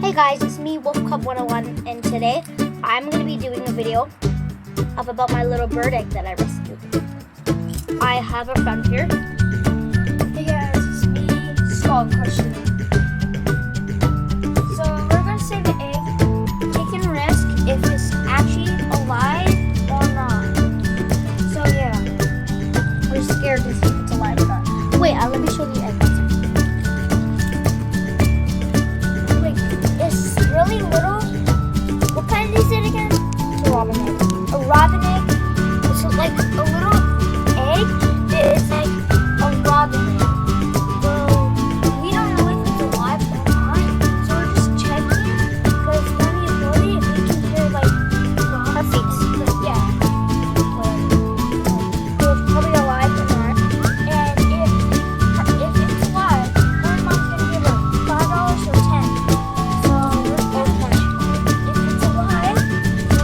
Hey guys, it's me, Wolf Cub 101, and today I'm going to be doing a video about my little bird egg that I rescued. I have a friend here. Hey guys, it's me, Skull Crusher. So we're gonna save the egg, taking a risk if it's actually alive or not. So yeah, we're scared to see if it's alive or not. Wait, let me show you the egg. Wait, it's really little. What kind is it again? It's a robin egg. A robin egg. It's like a little egg that is like a robin egg. Well, we don't know if it's alive or not, so we're just checking because when we hold it, we can hear like Heartbeats. Yeah. So it's probably alive or not. And if it's alive, her mom's gonna give her $5 or 10. So we're both watching. If it's alive,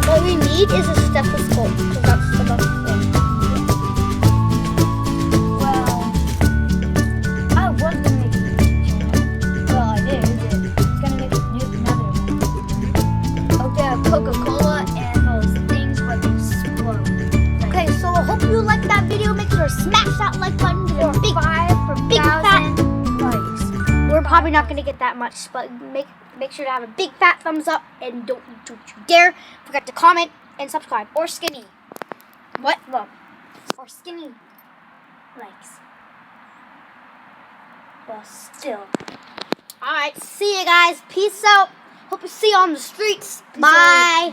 What we need is a stethoscope, because that's the best thing. well, I was gonna make a new channel. Well, I did. It's gonna make another one. Okay, Coca-Cola and those things would explode. Okay, so I hope you liked that video. Make sure to smash that like button. Give it a big, big fat. 5,000 likes. We're probably not going to get that much, but make sure to have a big fat thumbs up, and don't you dare forget to comment and subscribe. Or skinny. What? Look. Or skinny likes. But still. Alright, see you guys. Peace out. Hope to see you on the streets. Peace out. Bye.